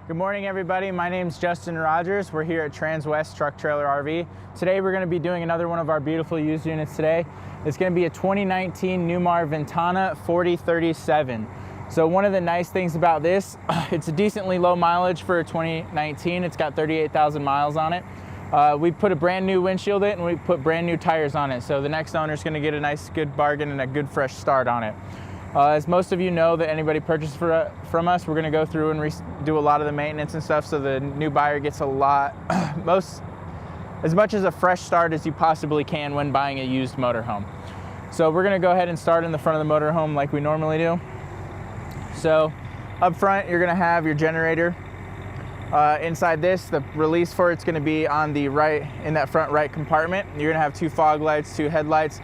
Good morning, everybody. My name's Justin Rogers. We're here at Transwest Truck Trailer RV. Today we're going to be doing another one of our beautiful used units today. It's going to be a 2019 Newmar Ventana 4037. So one of the nice things about this, it's a decently low mileage for a 2019. It's got 38,000 miles on it. We put a brand new windshield in and we put brand new tires on it. So the next owner's going to get a nice good bargain and a good fresh start on it. As most of you know that anybody purchased from us, we're going to go through and do a lot of the maintenance and stuff, so the new buyer gets a lot, as much as a fresh start as you possibly can when buying a used motorhome. So we're going to go ahead and start in the front of the motorhome like we normally do. So up front, you're going to have your generator. Inside this, the release for it's going to be on the right, in that front right compartment. You're going to have two fog lights, two headlights.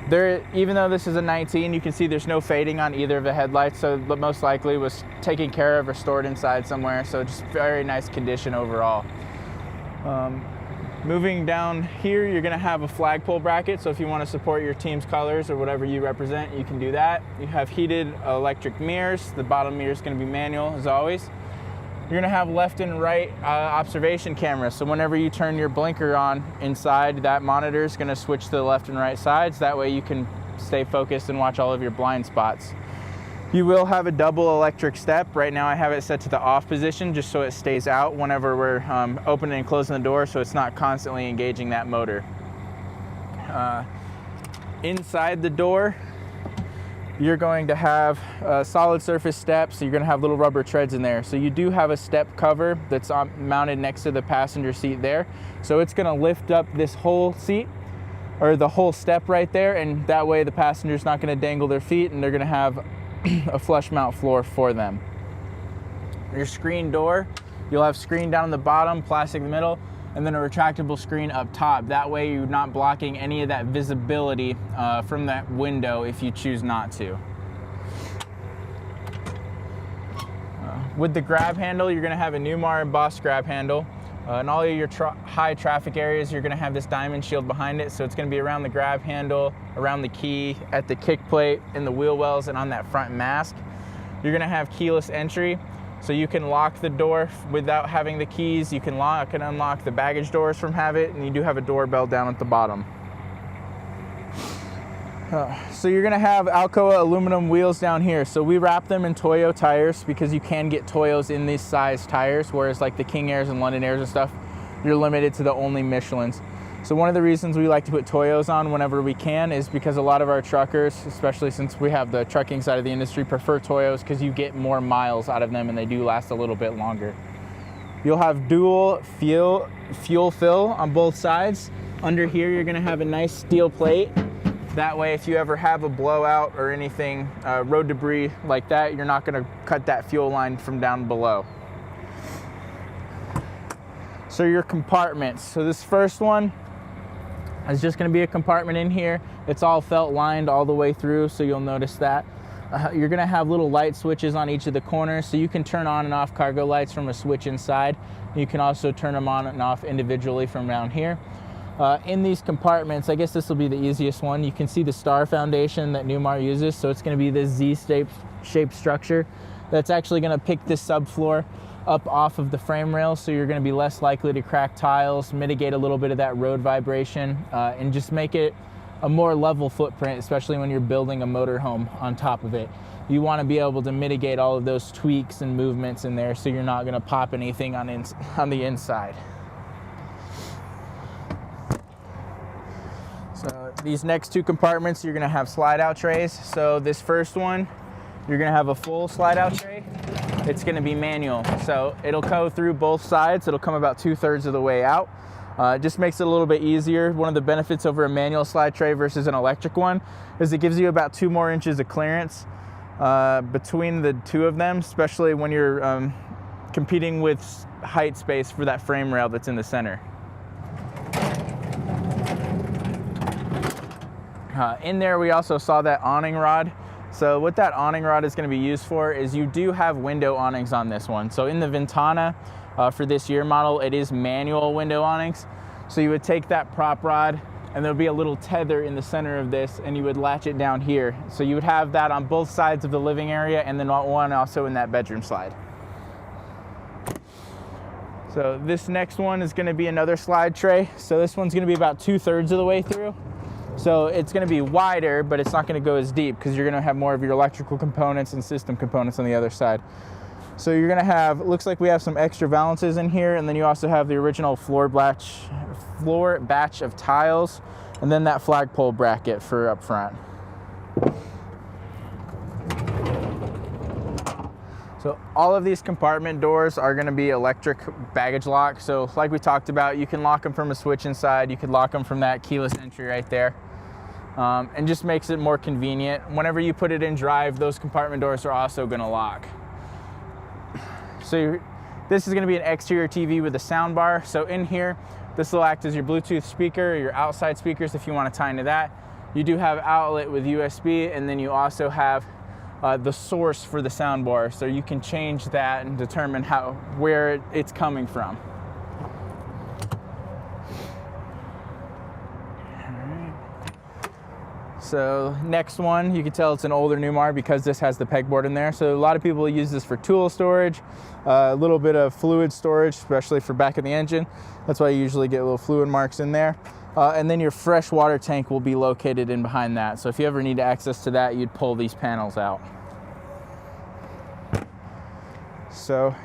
Even though this is a 19, you can see there's no fading on either of the headlights, so most likely was taken care of or stored inside somewhere, so just very nice condition overall. Moving down here, you're going to have a flagpole bracket, so if you want to support your team's colors or whatever you represent, you can do that. You have heated electric mirrors. The bottom mirror is going to be manual, as always. You're going to have left and right observation cameras, so whenever you turn your blinker on inside, that monitor is going to switch to the left and right sides. That way you can stay focused and watch all of your blind spots. You will have a double electric step. Right now I have it set to the off position just so it stays out whenever we're opening and closing the door, so it's not constantly engaging that motor. Inside the door, you're going to have solid surface steps, so you're going to have little rubber treads in there. So you do have a step cover that's mounted next to the passenger seat there. So it's going to lift up this whole seat, or the whole step right there, and that way the passenger's not going to dangle their feet, and they're going to have a flush mount floor for them. Your screen door, you'll have screen down the bottom, plastic in the middle, and then a retractable screen up top. That way you're not blocking any of that visibility from that window if you choose not to. With the grab handle, you're going to have a Newmar embossed grab handle. In all of your high traffic areas, you're going to have this diamond shield behind it, so it's going to be around the grab handle, around the key, at the kick plate, in the wheel wells, and on that front mast. You're going to have keyless entry. So you can lock the door without having the keys. You can lock and unlock the baggage doors from it, and you do have a doorbell down at the bottom. So you're gonna have Alcoa aluminum wheels down here. So we wrap them in Toyo tires because you can get Toyos in these size tires, whereas like the King Airs and London Airs and stuff, you're limited to the only Michelins. So one of the reasons we like to put Toyos on whenever we can is because a lot of our truckers, especially since we have the trucking side of the industry, prefer Toyos because you get more miles out of them and they do last a little bit longer. You'll have dual fuel fill on both sides. Under here, you're gonna have a nice steel plate. That way, if you ever have a blowout or anything, road debris like that, you're not gonna cut that fuel line from down below. So your compartments. So this first one, it's just going to be a compartment in here. It's all felt lined all the way through, so you'll notice that. You're going to have little light switches on each of the corners, so you can turn on and off cargo lights from a switch inside. You can also turn them on and off individually from down here. In these compartments, I guess this will be the easiest one. You can see the star foundation that Newmar uses, so it's going to be this Z-shaped structure that's actually going to pick this subfloor up off of the frame rail, so you're going to be less likely to crack tiles, mitigate a little bit of that road vibration, and just make it a more level footprint, especially when you're building a motorhome on top of it. You want to be able to mitigate all of those tweaks and movements in there, so you're not going to pop anything on the inside. So these next two compartments, you're going to have slide-out trays. So this first one, you're going to have a full slide-out tray. It's going to be manual, so it'll go through both sides. It'll come about 2/3 of the way out. It just makes it a little bit easier. One of the benefits over a manual slide tray versus an electric one is it gives you about 2 more inches of clearance between the two of them, especially when you're competing with height space for that frame rail that's in the center. In there, we also saw that awning rod. So what that awning rod is going to be used for is you do have window awnings on this one. So in the Ventana, for this year model, it is manual window awnings. So you would take that prop rod and there'll be a little tether in the center of this and you would latch it down here. So you would have that on both sides of the living area and then one also in that bedroom slide. So this next one is going to be another slide tray. So this one's going to be about 2/3 of the way through. So it's going to be wider, but it's not going to go as deep because you're going to have more of your electrical components and system components on the other side. So you're going to have, looks like we have some extra valances in here, and then you also have the original floor batch of tiles, and then that flagpole bracket for up front. So all of these compartment doors are going to be electric baggage lock. So like we talked about, you can lock them from a switch inside, you could lock them from that keyless entry right there. And just makes it more convenient. Whenever you put it in drive, those compartment doors are also going to lock. So this is going to be an exterior TV with a sound bar. So in here, this will act as your Bluetooth speaker, your outside speakers if you want to tie into that. You do have outlet with USB, and then you also have the source for the sound bar. So you can change that and determine where it's coming from. So next one, you can tell it's an older Newmar because this has the pegboard in there. So a lot of people use this for tool storage, a little bit of fluid storage, especially for back of the engine. That's why you usually get little fluid marks in there. And then your fresh water tank will be located in behind that. So if you ever need access to that, you'd pull these panels out. So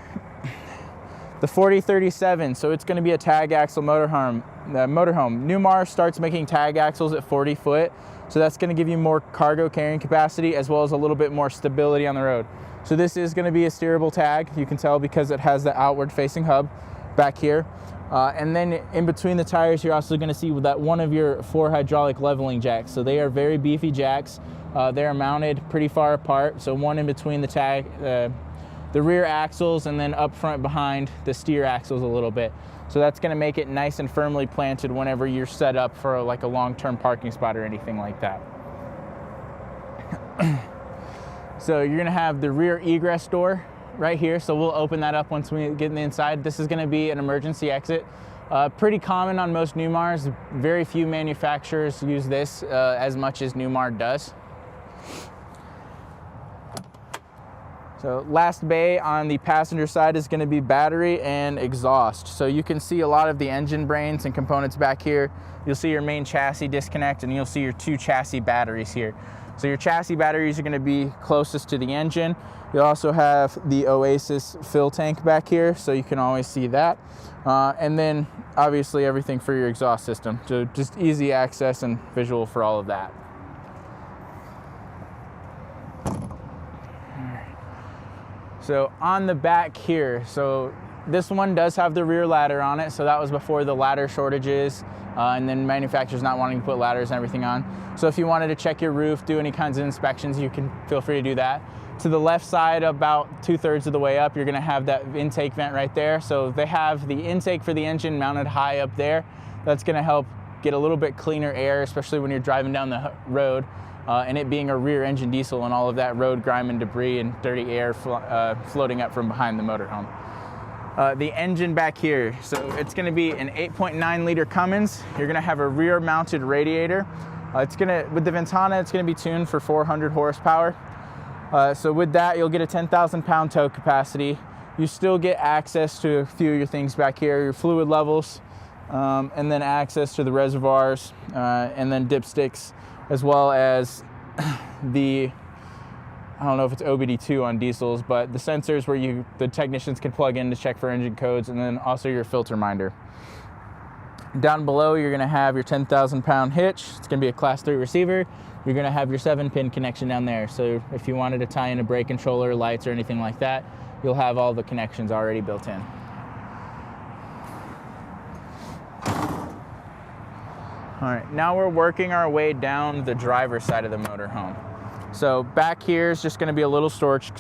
the 4037, so it's going to be a tag axle motorhome. Newmar starts making tag axles at 40 foot. So that's going to give you more cargo carrying capacity as well as a little bit more stability on the road. So this is going to be a steerable tag. You can tell because it has the outward facing hub back here. And then in between the tires, you're also going to see that one of your 4 hydraulic leveling jacks. So they are very beefy jacks. They are mounted pretty far apart. So one in between the rear axles, and then up front behind the steer axles a little bit. So that's going to make it nice and firmly planted whenever you're set up for like a long-term parking spot or anything like that. So you're going to have the rear egress door right here. So we'll open that up once we get in the inside. This is going to be an emergency exit. Pretty common on most Newmars. Very few manufacturers use this as much as Newmar does. So last bay on the passenger side is going to be battery and exhaust. So you can see a lot of the engine brains and components back here. You'll see your main chassis disconnect, and you'll see your 2 chassis batteries here. So your chassis batteries are going to be closest to the engine. You'll also have the Oasis fill tank back here, so you can always see that. And then obviously everything for your exhaust system. So just easy access and visual for all of that. So on the back here, so this one does have the rear ladder on it. So that was before the ladder shortages and then manufacturers not wanting to put ladders and everything on. So if you wanted to check your roof, do any kinds of inspections, you can feel free to do that. To the left side, about 2/3 of the way up, you're gonna have that intake vent right there. So they have the intake for the engine mounted high up there. That's gonna help get a little bit cleaner air, especially when you're driving down the road. And it being a rear engine diesel and all of that road grime and debris and dirty air floating up from behind the motorhome. The engine back here, so it's going to be an 8.9 liter Cummins. You're going to have a rear mounted radiator. With the Ventana, it's going to be tuned for 400 horsepower. So with that, you'll get a 10,000 pound tow capacity. You still get access to a few of your things back here, your fluid levels, and then access to the reservoirs, and then dipsticks, as well as I don't know if it's OBD2 on diesels, but the sensors where the technicians can plug in to check for engine codes, and then also your filter minder. Down below, you're gonna have your 10,000 pound hitch. It's gonna be a class 3 receiver. You're gonna have your 7-pin connection down there. So if you wanted to tie in a brake controller, lights, or anything like that, you'll have all the connections already built in. All right, now we're working our way down the driver's side of the motorhome. So back here is just gonna be a little storage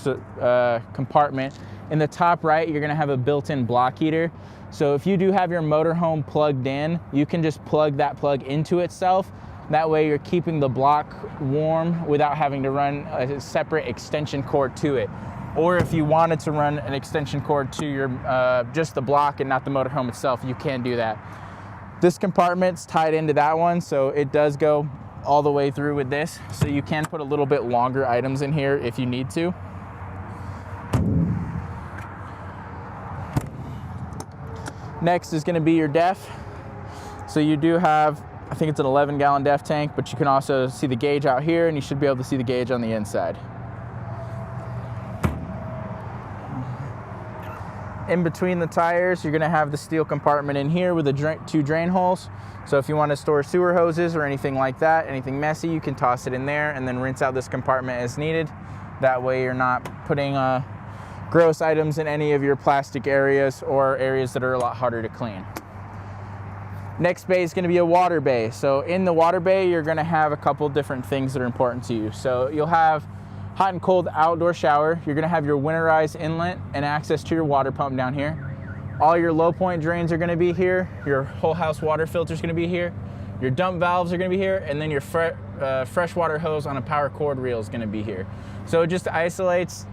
compartment. In the top right, you're gonna have a built-in block heater. So if you do have your motorhome plugged in, you can just plug that plug into itself. That way you're keeping the block warm without having to run a separate extension cord to it. Or if you wanted to run an extension cord to your just the block and not the motorhome itself, you can do that. This compartment's tied into that one, so it does go all the way through with this. So you can put a little bit longer items in here if you need to. Next is going to be your def. So you do have, I think it's an 11-gallon def tank, but you can also see the gauge out here, and you should be able to see the gauge on the inside. In between the tires, you're going to have the steel compartment in here with the 2 drain holes. So if you want to store sewer hoses or anything like that, anything messy, you can toss it in there and then rinse out this compartment as needed. That way you're not putting gross items in any of your plastic areas or areas that are a lot harder to clean. Next bay is going to be a water bay. So in the water bay, you're going to have a couple different things that are important to you. So you'll have hot and cold outdoor shower. You're going to have your winterized inlet and access to your water pump down here. All your low point drains are going to be here. Your whole house water filter is going to be here. Your dump valves are going to be here, and then your freshwater hose on a power cord reel is going to be here. So it just isolates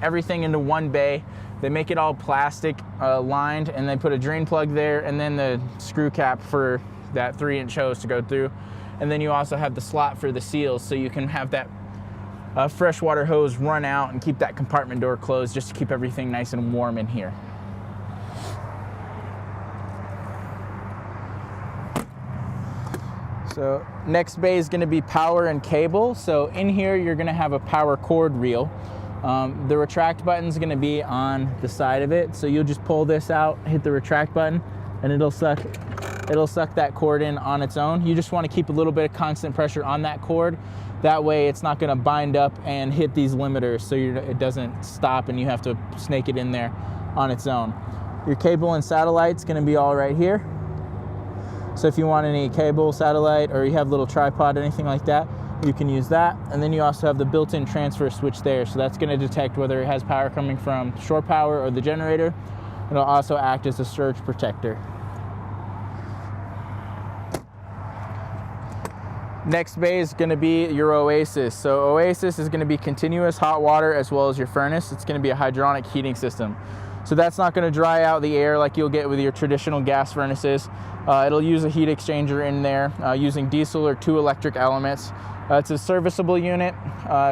everything into one bay. They make it all plastic lined, and they put a drain plug there, and then the screw cap for that 3-inch hose to go through. And then you also have the slot for the seals, so you can have that freshwater hose run out and keep that compartment door closed just to keep everything nice and warm in here. So next bay is going to be power and cable. So in here you're going to have a power cord reel. The retract button is going to be on the side of it. So you'll just pull this out, hit the retract button, and it'll suck that cord in on its own. You just want to keep a little bit of constant pressure on that cord. That way it's not going to bind up and hit these limiters, so it doesn't stop and you have to snake it in there on its own. Your cable and satellite's going to be all right here. So if you want any cable, satellite, or you have a little tripod, anything like that, you can use that. And then you also have the built-in transfer switch there. So that's going to detect whether it has power coming from shore power or the generator. It'll also act as a surge protector. Next bay is going to be your Oasis. So Oasis is going to be continuous hot water as well as your furnace. It's going to be a hydronic heating system. So that's not going to dry out the air like you'll get with your traditional gas furnaces. It'll use a heat exchanger in there using diesel or 2 electric elements. It's a serviceable unit,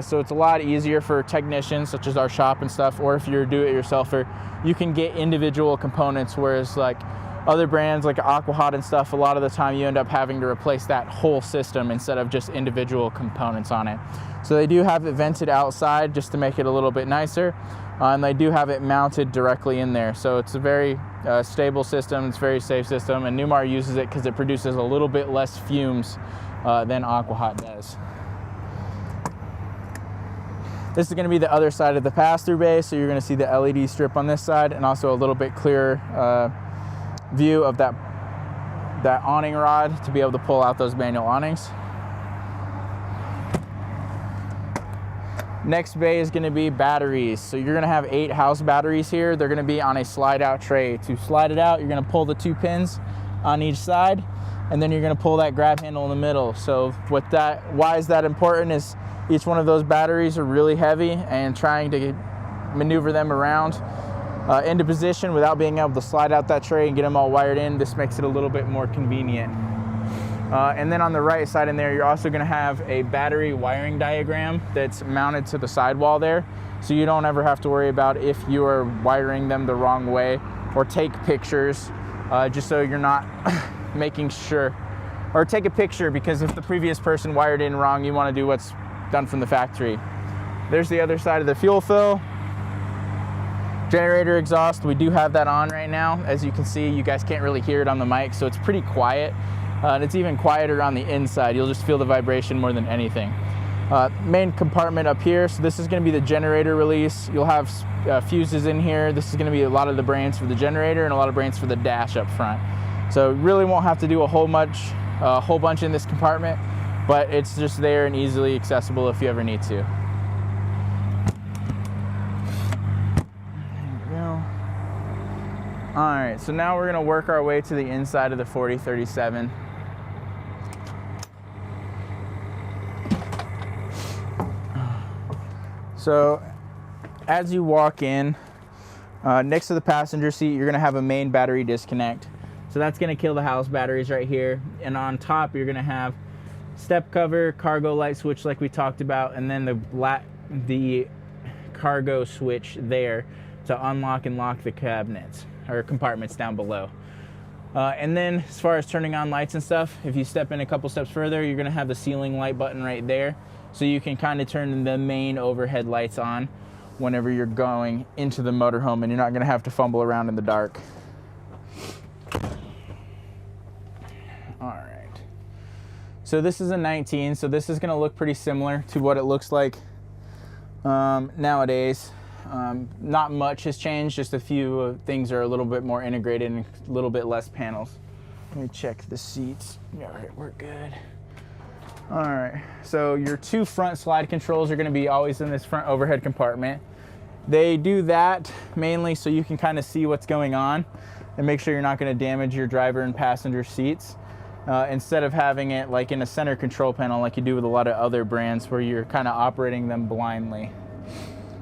so it's a lot easier for technicians such as our shop and stuff, or if you're a do-it-yourselfer, you can get individual components, whereas like other brands like Aquahot and stuff, a lot of the time you end up having to replace that whole system instead of just individual components on it. So they do have it vented outside just to make it a little bit nicer. And they do have it mounted directly in there. So it's a very stable system, it's a very safe system, and Newmar uses it because it produces a little bit less fumes than Aquahot does. This is going to be the other side of the pass-through bay, so you're going to see the LED strip on this side and also a little bit clearer view of that awning rod to be able to pull out those manual awnings. Next bay is going to be batteries. So you're going to have 8 house batteries here. They're going to be on a slide out tray. To slide it out, you're going to pull the 2 pins on each side, and then you're going to pull that grab handle in the middle. So why is that important is each one of those batteries are really heavy, and trying to maneuver them around into position without being able to slide out that tray and get them all wired in, this makes it a little bit more convenient. And then on the right side in there, you're also going to have a battery wiring diagram that's mounted to the sidewall there. So you don't ever have to worry about if you are wiring them the wrong way, or take pictures just so you're not making sure. Or take a picture, because if the previous person wired in wrong, you want to do what's done from the factory. There's the other side of the fuel fill. Generator exhaust, we do have that on right now. As you can see, you guys can't really hear it on the mic, so it's pretty quiet. And it's even quieter on the inside. You'll just feel the vibration more than anything. Main compartment up here, so this is going to be the generator release. You'll have fuses in here. This is going to be a lot of the brains for the generator and a lot of brains for the dash up front. So really won't have to do a whole bunch in this compartment, but it's just there and easily accessible if you ever need to. All right, so now we're going to work our way to the inside of the 4037. So as you walk in, next to the passenger seat, you're going to have a main battery disconnect. So that's going to kill the house batteries right here. And on top, you're going to have step cover, cargo light switch like we talked about, and then the cargo switch there to unlock and lock the cabinets or compartments down below. And then as far as turning on lights and stuff, if you step in a couple steps further, you're gonna have the ceiling light button right there. So you can kind of turn the main overhead lights on whenever you're going into the motorhome, and you're not gonna have to fumble around in the dark. All right. So this is a 19, so this is gonna look pretty similar to what it looks like nowadays. Not much has changed, just a few things are a little bit more integrated and a little bit less panels. Let me check the seats. All right, we're good. All right, so your two front slide controls are gonna be always in this front overhead compartment. They do that mainly so you can kind of see what's going on and make sure you're not gonna damage your driver and passenger seats. Instead of having it like in a center control panel like you do with a lot of other brands where you're kind of operating them blindly.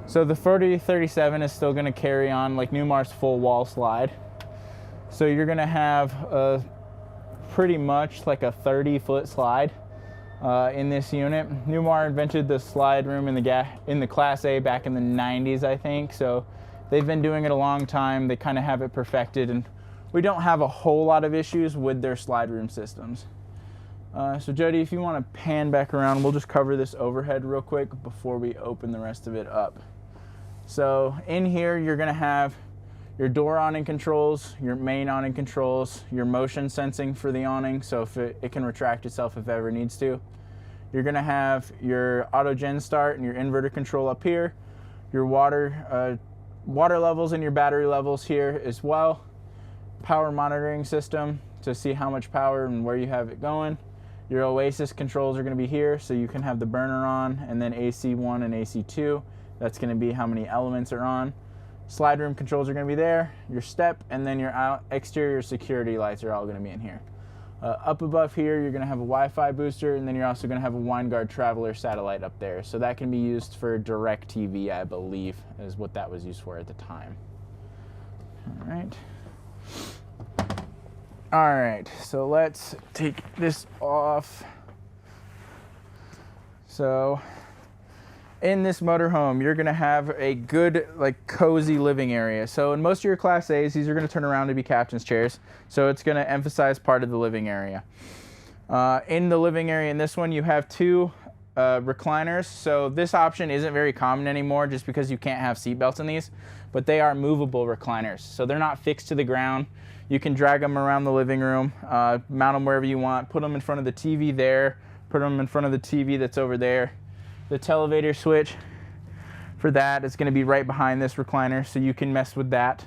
So the 4037 is still gonna carry on like Newmar's full wall slide. So you're gonna have pretty much like a 30-foot slide in this unit. Newmar invented the slide room in the Class A back in the 90s, I think. So they've been doing it a long time. They kind of have it perfected, and we don't have a whole lot of issues with their slide room systems. So Jody, if you want to pan back around, we'll just cover this overhead real quick before we open the rest of it up. So in here, you're gonna have your door awning controls, your main awning controls, your motion sensing for the awning, so if it can retract itself if it ever needs to. You're gonna have your auto gen start and your inverter control up here, your water levels and your battery levels here as well, power monitoring system to see how much power and where you have it going. Your Oasis controls are gonna be here, so you can have the burner on, and then AC1 and AC2. That's gonna be how many elements are on. Slide room controls are gonna be there, your step, and then your exterior security lights are all gonna be in here. Up above here, you're gonna have a Wi-Fi booster, and then you're also gonna have a WineGuard Traveler satellite up there. So that can be used for DirecTV, I believe, is what that was used for at the time. All right. All right, so let's take this off. So in this motorhome, you're gonna have a good, like, cozy living area. So in most of your Class A's, these are gonna turn around to be captain's chairs. So it's gonna emphasize part of the living area. In the living area in this one, you have two recliners. So this option isn't very common anymore just because you can't have seat belts in these, but they are movable recliners. So they're not fixed to the ground. You can drag them around the living room, mount them wherever you want, put them in front of the TV there, put them in front of the TV that's over there. The televator switch for that is going to be right behind this recliner, so you can mess with that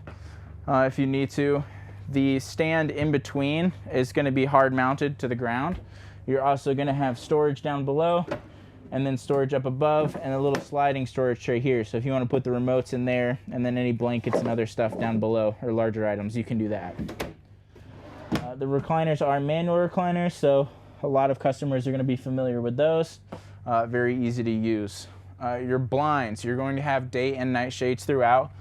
if you need to. The stand in between is going to be hard mounted to the ground. You're also going to have storage down below, and then storage up above, and a little sliding storage tray here. So if you want to put the remotes in there, and then any blankets and other stuff down below, or larger items, you can do that. The recliners are manual recliners, so a lot of customers are going to be familiar with those. Very easy to use. Your blinds, you're going to have day and night shades throughout.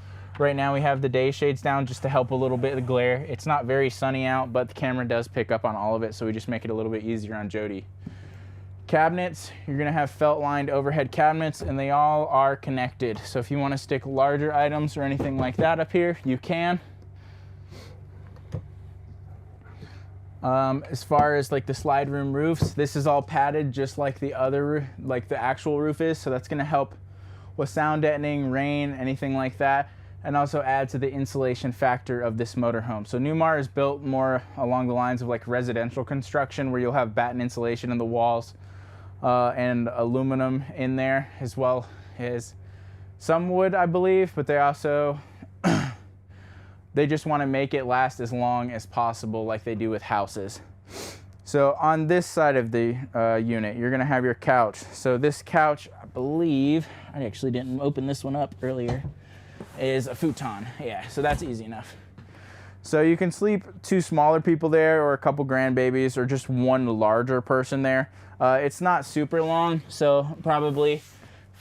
Right now we have the day shades down just to help a little bit of the glare. It's not very sunny out, but the camera does pick up on all of it, so we just make it a little bit easier on Jody. Cabinets, you're gonna have felt-lined overhead cabinets, and they all are connected. So if you wanna stick larger items or anything like that up here, you can. As far as like the slide room roofs, this is all padded just like the other, like the actual roof is. So that's gonna help with sound deadening, rain, anything like that, and also add to the insulation factor of this motorhome. So Newmar is built more along the lines of like residential construction, where you'll have batten insulation in the walls and aluminum in there, as well as some wood, I believe, but they also they just want to make it last as long as possible, like they do with houses. So on this side of the unit, you're gonna have your couch. So this couch, I believe, I actually didn't open this one up earlier, is a futon. Yeah, so that's easy enough. So you can sleep two smaller people there, or a couple grandbabies, or just one larger person there. It's not super long, so probably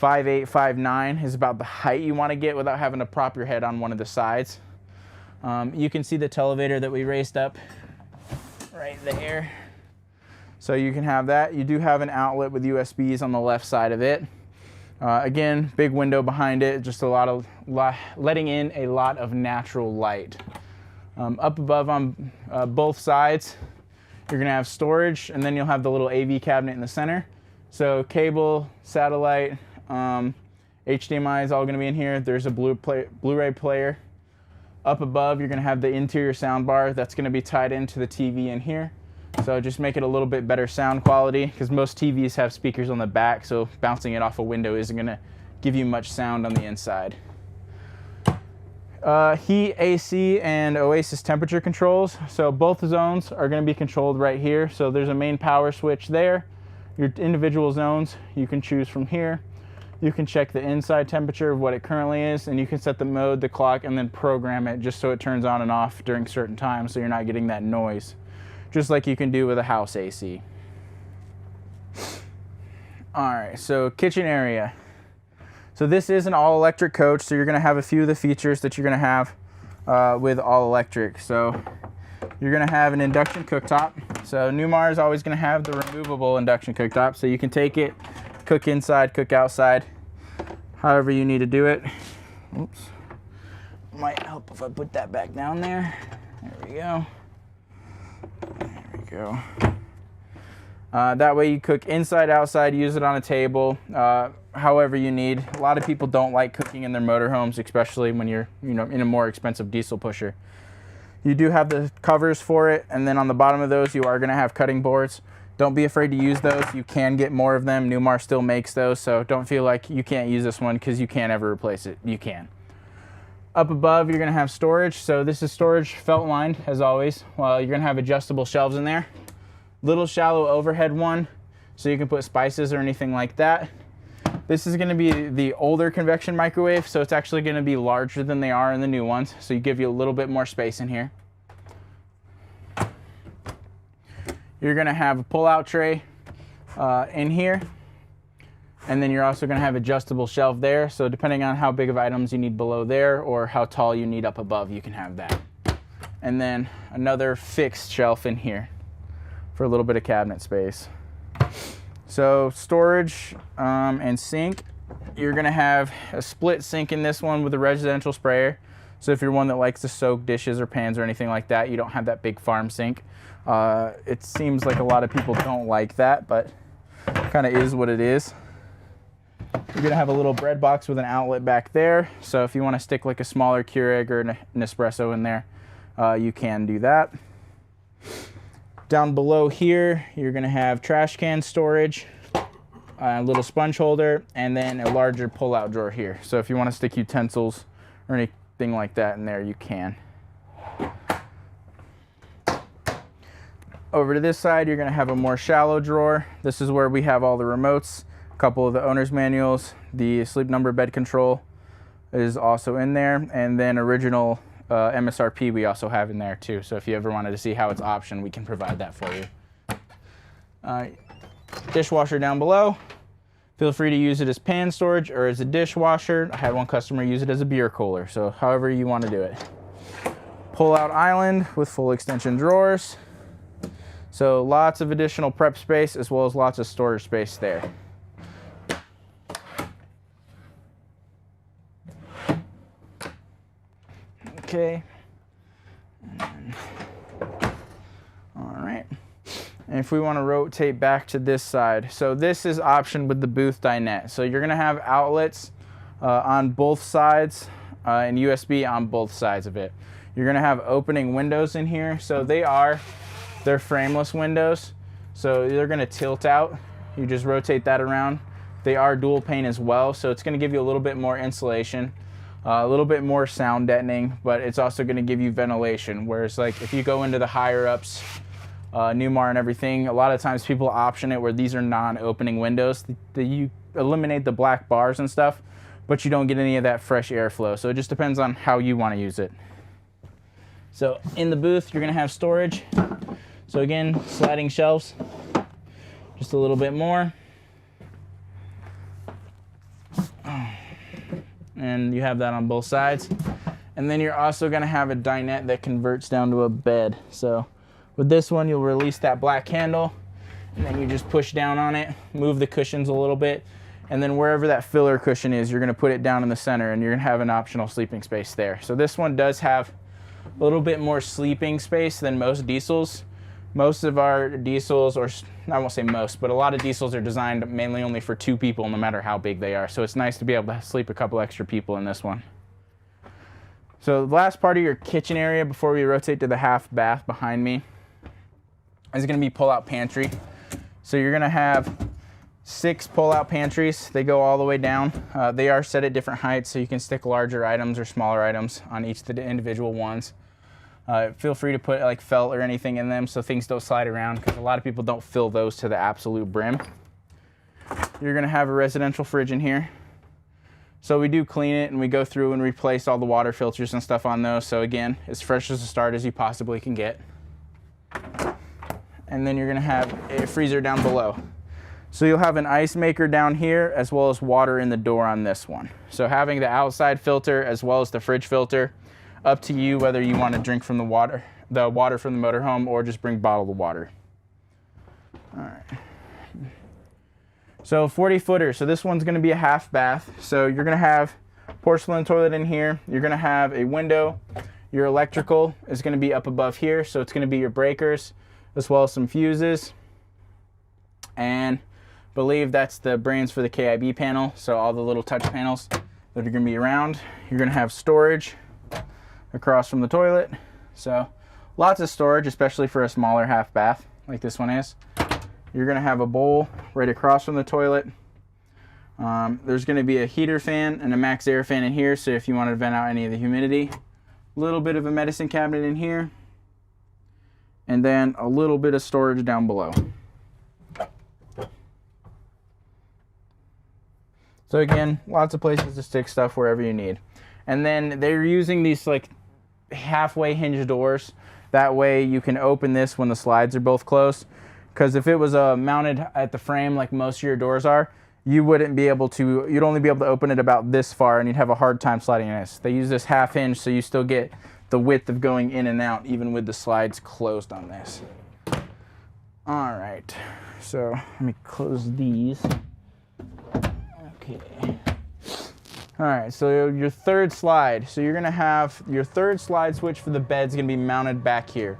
5'8", 5'9" is about the height you want to get without having to prop your head on one of the sides. You can see the televator that we raised up right there. So you can have that. You do have an outlet with USBs on the left side of it. Again, big window behind it, just letting in a lot of natural light. Up above on both sides, you're gonna have storage, and then you'll have the little AV cabinet in the center. So cable, satellite, HDMI is all gonna be in here. There's a Blu-ray player. Up above, you're gonna have the interior sound bar that's gonna be tied into the TV in here. So just make it a little bit better sound quality, because most TVs have speakers on the back, so bouncing it off a window isn't gonna give you much sound on the inside. Heat, AC, and Oasis temperature controls. So both zones are gonna be controlled right here. So there's a main power switch there. Your individual zones, you can choose from here. You can check the inside temperature of what it currently is, and you can set the mode, the clock, and then program it just so it turns on and off during certain times so you're not getting that noise, just like you can do with a house AC. All right, so kitchen area. So this is an all-electric coach, so you're gonna have a few of the features that you're gonna have with all-electric. So you're gonna have an induction cooktop. So Newmar is always gonna have the removable induction cooktop, so you can take it, cook inside, cook outside, however you need to do it. Oops. Might help if I put that back down there. There we go. There we go. That way you cook inside, outside, use it on a table, however you need. A lot of people don't like cooking in their motorhomes, especially when you're in a more expensive diesel pusher. You do have the covers for it, and then on the bottom of those you are going to have cutting boards. Don't be afraid to use those. You can get more of them. Newmar still makes those, so don't feel like you can't use this one because you can't ever replace it. You can. Up above, you're gonna have storage. So this is storage felt lined, as always. Well, you're gonna have adjustable shelves in there. Little shallow overhead one, so you can put spices or anything like that. This is gonna be the older convection microwave, so it's actually gonna be larger than they are in the new ones, so you give you a little bit more space in here. You're gonna have a pull-out tray in here, and then you're also gonna have adjustable shelf there, so depending on how big of items you need below there or how tall you need up above, you can have that. And then another fixed shelf in here for a little bit of cabinet space. So storage and sink, you're gonna have a split sink in this one with a residential sprayer. So if you're one that likes to soak dishes or pans or anything like that, you don't have that big farm sink. It seems like a lot of people don't like that, but kind of is what it is. You're gonna have a little bread box with an outlet back there. So if you wanna stick like a smaller Keurig or an espresso in there, you can do that. Down below here, you're gonna have trash can storage, a little sponge holder, and then a larger pull-out drawer here. So if you wanna stick utensils or anything like that in there, you can. Over to this side, you're gonna have a more shallow drawer. This is where we have all the remotes, a couple of the owner's manuals, the sleep number bed control is also in there, and then original MSRP we also have in there too. So if you ever wanted to see how it's optioned, we can provide that for you. Dishwasher down below. Feel free to use it as pan storage or as a dishwasher. I had one customer use it as a beer cooler, so however you want to do it. Pull-out island with full extension drawers. So lots of additional prep space as well as lots of storage space there. Okay. All right. And if we want to rotate back to this side, so this is optioned with the booth dinette. So you're going to have outlets on both sides and USB on both sides of it. You're going to have opening windows in here. So they're frameless windows, so they're going to tilt out. You just rotate that around. They are dual pane as well, so it's going to give you a little bit more insulation, a little bit more sound deadening, but it's also going to give you ventilation. Whereas like if you go into the higher ups, Newmar and everything, a lot of times people option it where these are non-opening windows. You eliminate the black bars and stuff, but you don't get any of that fresh airflow. So it just depends on how you want to use it. So in the booth, you're going to have storage. So again, sliding shelves, just a little bit more. And you have that on both sides. And then you're also gonna have a dinette that converts down to a bed. So with this one, you'll release that black handle, and then you just push down on it, move the cushions a little bit, and then wherever that filler cushion is, you're gonna put it down in the center, and you're gonna have an optional sleeping space there. So this one does have a little bit more sleeping space than most diesels. Most of our diesels, or I won't say most, but a lot of diesels are designed mainly only for 2 people, no matter how big they are. So it's nice to be able to sleep a couple extra people in this one. So the last part of your kitchen area before we rotate to the half bath behind me is going to be pull-out pantry. So you're going to have 6 pull-out pantries. They go all the way down. They are set at different heights, so you can stick larger items or smaller items on each of the individual ones. Feel free to put like felt or anything in them so things don't slide around, because a lot of people don't fill those to the absolute brim. You're going to have a residential fridge in here. So we do clean it and we go through and replace all the water filters and stuff on those. So again, as fresh as a start as you possibly can get. And then you're going to have a freezer down below. So you'll have an ice maker down here as well as water in the door on this one. So having the outside filter as well as the fridge filter, up to you whether you want to drink from the water from the motorhome or just bring bottled water. All right. So 40 footer. So this one's going to be a half bath. So you're going to have porcelain toilet in here. You're going to have a window. Your electrical is going to be up above here. So it's going to be your breakers as well as some fuses. And I believe that's the brands for the KIB panel. So all the little touch panels that are going to be around. You're going to have storage across from the toilet. So lots of storage, especially for a smaller half bath like this one is. You're going to have a bowl right across from the toilet. There's going to be a heater fan and a max air fan in here, so if you want to vent out any of the humidity. A little bit of a medicine cabinet in here. And then a little bit of storage down below. So again, lots of places to stick stuff wherever you need. And then they're using these like halfway hinge doors. That way you can open this when the slides are both closed. Because if it was mounted at the frame like most of your doors are, you wouldn't be able to, you'd only be able to open it about this far and you'd have a hard time sliding this. They use this half hinge so you still get the width of going in and out even with the slides closed on this. All right, so let me close these. Okay. All right, so your third slide. So you're gonna have your third slide switch for the bed's gonna be mounted back here.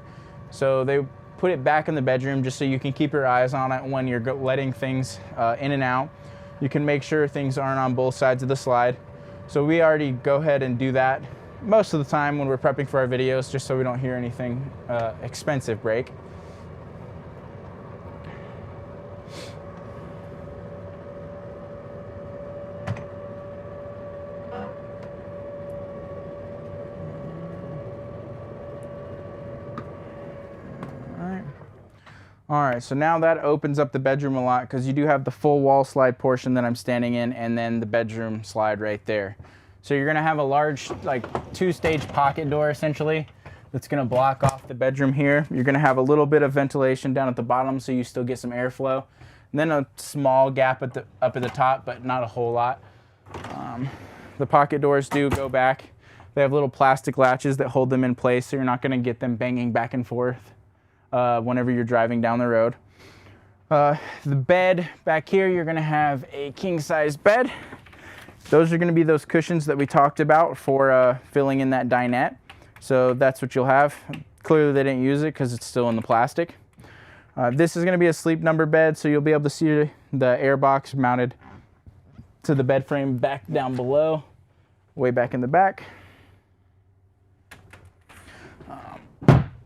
So they put it back in the bedroom just so you can keep your eyes on it when you're letting things in and out. You can make sure things aren't on both sides of the slide. So we already go ahead and do that most of the time when we're prepping for our videos, just so we don't hear anything expensive break. All right, so now that opens up the bedroom a lot because you do have the full wall slide portion that I'm standing in and then the bedroom slide right there. So you're gonna have a large, like 2-stage pocket door essentially that's gonna block off the bedroom here. You're gonna have a little bit of ventilation down at the bottom so you still get some airflow. And then a small gap up at the top, but not a whole lot. The pocket doors do go back. They have little plastic latches that hold them in place so you're not gonna get them banging back and forth whenever you're driving down the road. The bed back here, you're gonna have a king-size bed. Those are gonna be those cushions that we talked about for filling in that dinette. So that's what you'll have. Clearly they didn't use it because it's still in the plastic. This is gonna be a sleep number bed, so you'll be able to see the air box mounted to the bed frame back down below, way back in the back.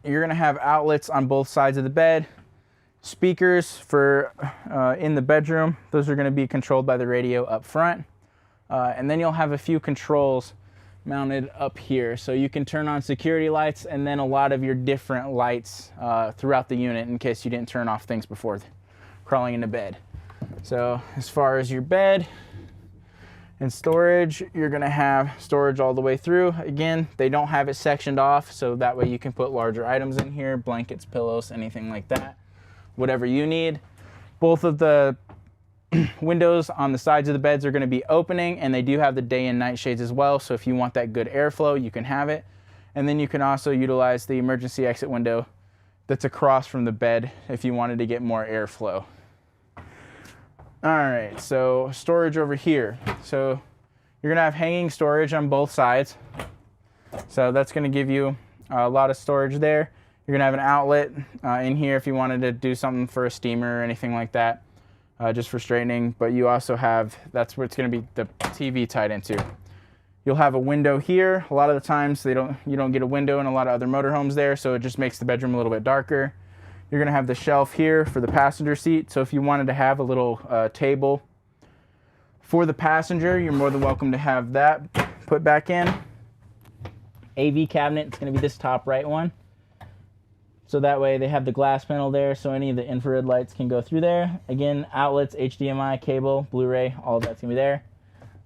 You're gonna have outlets on both sides of the bed. Speakers for in the bedroom. Those are gonna be controlled by the radio up front. And then you'll have a few controls mounted up here. So you can turn on security lights and then a lot of your different lights throughout the unit in case you didn't turn off things before crawling into bed. So as far as your bed and storage, you're gonna have storage all the way through. Again, they don't have it sectioned off, so that way you can put larger items in here, blankets, pillows, anything like that, whatever you need. Both of the windows on the sides of the beds are gonna be opening, and they do have the day and night shades as well, so if you want that good airflow, you can have it. And then you can also utilize the emergency exit window that's across from the bed if you wanted to get more airflow. All right, so storage over here. So you're gonna have hanging storage on both sides. So that's gonna give you A lot of storage there. You're gonna have an outlet in here if you wanted to do something for a steamer or anything like that, just for straightening. But you also have, that's where it's gonna be the TV tied into. You'll have a window here. A lot of the times you don't get a window in a lot of other motorhomes there, so it just makes the bedroom a little bit darker. You're gonna have the shelf here for the passenger seat. So if you wanted to have a little table for the passenger, you're more than welcome to have that put back in. AV cabinet, it's gonna be this top right one. So that way they have the glass panel there, so any of the infrared lights can go through there. Again, outlets, HDMI, cable, Blu-ray, all of that's gonna be there.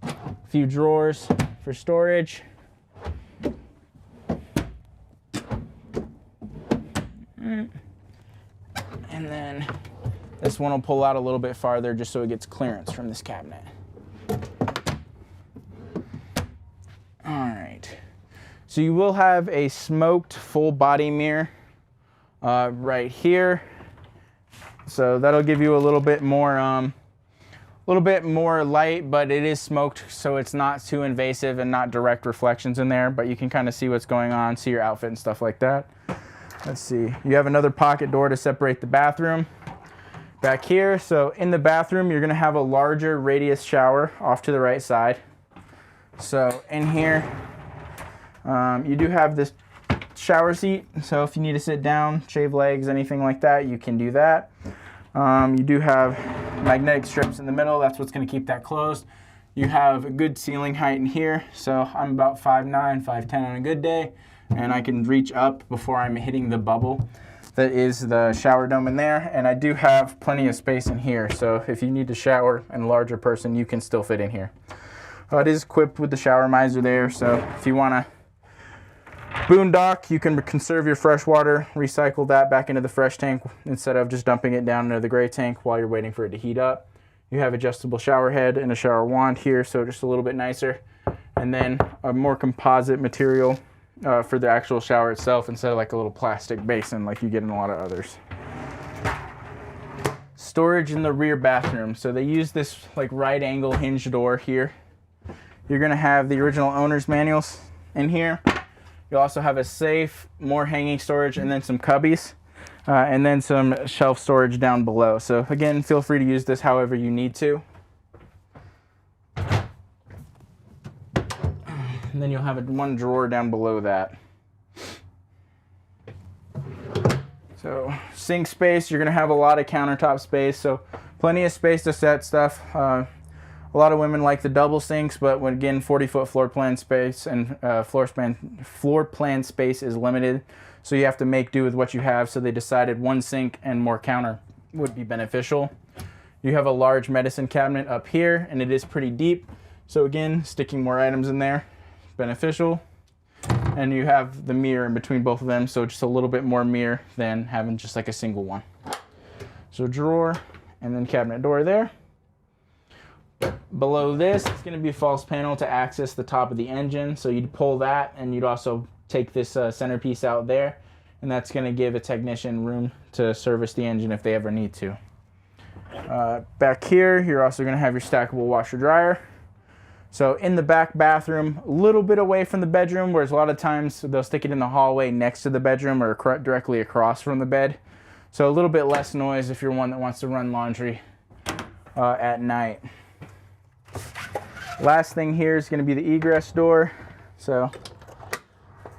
A few drawers for storage. And then this one will pull out a little bit farther just so it gets clearance from this cabinet. All right. So you will have a smoked full body mirror right here. So that'll give you a little bit more light, but it is smoked, so it's not too invasive and not direct reflections in there, but you can kind of see what's going on, see your outfit and stuff like that. Let's see, you have another pocket door to separate the bathroom back here. So in the bathroom, you're gonna have a larger radius shower off to the right side. So in here, you do have this shower seat, so if you need to sit down, shave legs, anything like that, you can do that. You do have magnetic strips in the middle. That's what's going to keep that closed. You have a good ceiling height in here, so I'm about 5'9", 5'10" on a good day, and I can reach up before I'm hitting the bubble that is the shower dome in there. And I do have plenty of space in here, so if you need to shower and a larger person, you can still fit in here. It is equipped with the shower miser there, so if you want to boondock, you can conserve your fresh water, recycle that back into the fresh tank instead of just dumping it down into the gray tank while you're waiting for it to heat up. You have adjustable shower head and a shower wand here, so just a little bit nicer. And then a more composite material for the actual shower itself instead of like a little plastic basin like you get in a lot of others. Storage in the rear bathroom. So they use this like right angle hinge door here. You're gonna have the original owner's manuals in here. You also have a safe, more hanging storage, and then some cubbies, and then some shelf storage down below. So again, feel free to use this however you need to. And then you'll have one drawer down below that. So sink space, you're gonna have a lot of countertop space, so plenty of space to set stuff. A lot of women like the double sinks, but when again, 40-foot floor plan space and floor plan space is limited, so you have to make do with what you have. So they decided one sink and more counter would be beneficial. You have a large medicine cabinet up here, and it is pretty deep. So again, sticking more items in there, beneficial. And you have the mirror in between both of them, so just a little bit more mirror than having just like a single one. So drawer, and then cabinet door there. Below this, it's going to be a false panel to access the top of the engine. So you'd pull that, and you'd also take this centerpiece out there, and that's going to give a technician room to service the engine if they ever need to. Back here, you're also going to have your stackable washer dryer. So in the back bathroom, a little bit away from the bedroom, whereas a lot of times they'll stick it in the hallway next to the bedroom or directly across from the bed. So a little bit less noise if you're one that wants to run laundry at night. Last thing here is going to be the egress door. So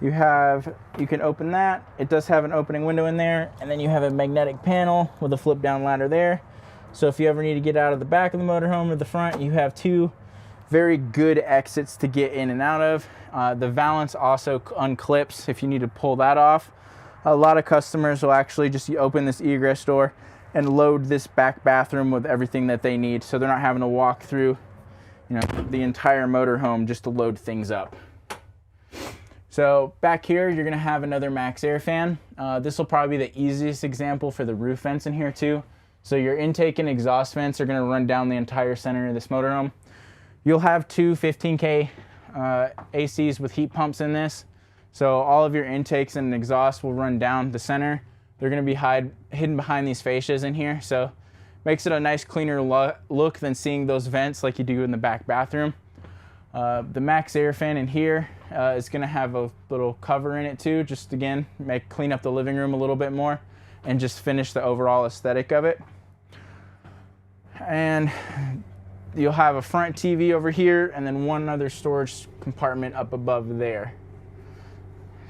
you can open that. It does have an opening window in there, and then you have a magnetic panel with a flip down ladder there. So if you ever need to get out of the back of the motorhome or the front, you have two very good exits to get in and out of. The valance also unclips if you need to pull that off. A lot of customers will actually just open this egress door and load this back bathroom with everything that they need, so they're not having to walk through the entire motorhome just to load things up. So back here, you're gonna have another max air fan. This will probably be the easiest example for the roof vents in here too. So your intake and exhaust vents are gonna run down the entire center of this motorhome. You'll have two 15K ACs with heat pumps in this. So all of your intakes and exhaust will run down the center. They're gonna be hidden behind these fascias in here. So makes it a nice cleaner look than seeing those vents like you do in the back bathroom. The max air fan in here is going to have a little cover in it too, just again, clean up the living room a little bit more and just finish the overall aesthetic of it. And you'll have a front TV over here and then one other storage compartment up above there.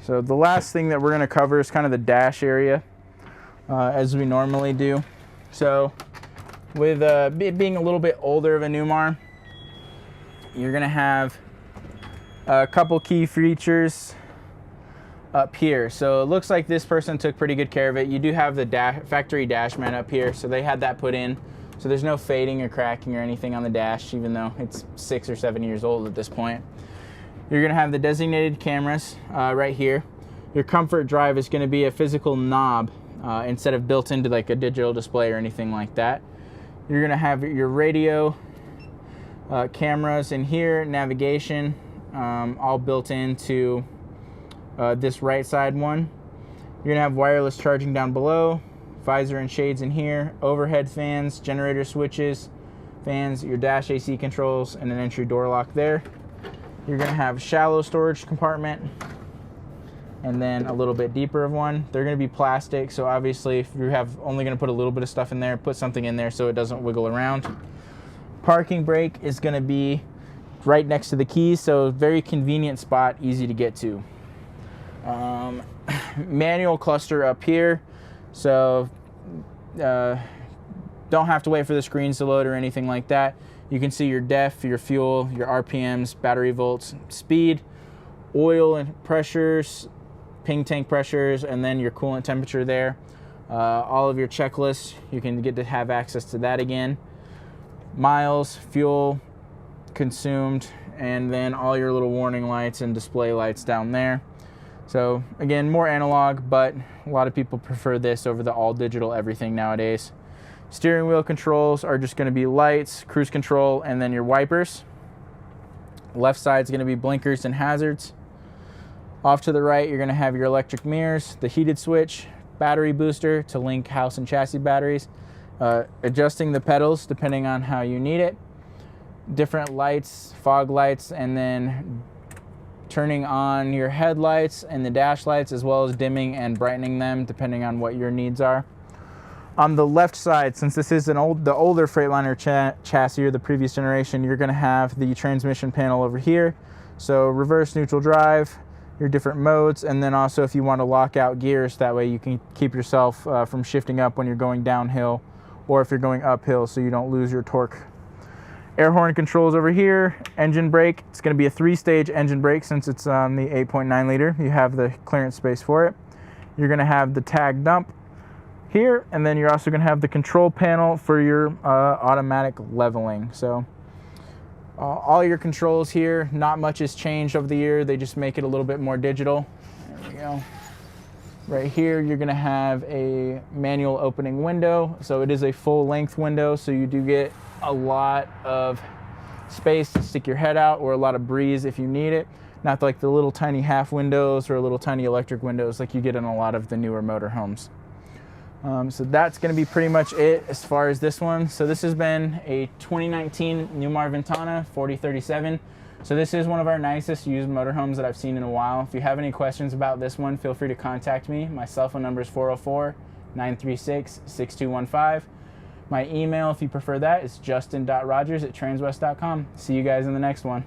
So the last thing that we're going to cover is kind of the dash area, as we normally do. So with it being a little bit older of a Newmar, you're going to have a couple key features up here. So it looks like this person took pretty good care of it. You do have the factory dash mat up here, so they had that put in. So there's no fading or cracking or anything on the dash, even though it's 6 or 7 years old at this point. You're going to have the designated cameras right here. Your comfort drive is going to be a physical knob instead of built into like a digital display or anything like that. You're going to have your radio, cameras in here, navigation, all built into this right side one. You're going to have wireless charging down below, visor and shades in here, overhead fans, generator switches, fans, your dash AC controls, and an entry door lock there. You're going to have shallow storage compartment and then a little bit deeper of one. They're going to be plastic, so obviously if you have only going to put a little bit of stuff in there, put something in there so it doesn't wiggle around. Parking brake is going to be right next to the keys, so very convenient spot, easy to get to. Manual cluster up here, so don't have to wait for the screens to load or anything like that. You can see your def, your fuel, your RPMs, battery volts, speed, oil and pressures, ping tank pressures, and then your coolant temperature there. All of your checklists, you can get to have access to that again. Miles, fuel consumed, and then all your little warning lights and display lights down there. So again, more analog, but a lot of people prefer this over the all digital everything nowadays. Steering wheel controls are just going to be lights, cruise control, and then your wipers. Left side is going to be blinkers and hazards. Off to the right, you're going to have your electric mirrors, the heated switch, battery booster to link house and chassis batteries, adjusting the pedals depending on how you need it, different lights, fog lights, and then turning on your headlights and the dash lights, as well as dimming and brightening them depending on what your needs are. On the left side, since this is the older Freightliner chassis or the previous generation, you're going to have the transmission panel over here. So reverse, neutral drive, your different modes, and then also if you want to lock out gears, that way you can keep yourself from shifting up when you're going downhill or if you're going uphill so you don't lose your torque. Air horn controls over here, engine brake. It's going to be a 3-stage engine brake since it's on the 8.9 liter. You have the clearance space for it. You're going to have the tag dump here, and then you're also going to have the control panel for your automatic leveling. So all your controls here, not much has changed over the year. They just make it a little bit more digital. There we go. Right here, you're going to have a manual opening window. So it is a full length window, so you do get a lot of space to stick your head out or a lot of breeze if you need it. Not like the little tiny half windows or little tiny electric windows like you get in a lot of the newer motorhomes. So that's going to be pretty much it as far as this one. So this has been a 2019 Newmar Ventana 4037. So this is one of our nicest used motorhomes that I've seen in a while. If you have any questions about this one, feel free to contact me. My cell phone number is 404-936-6215. My email, if you prefer that, is justin.rogers@transwest.com. See you guys in the next one.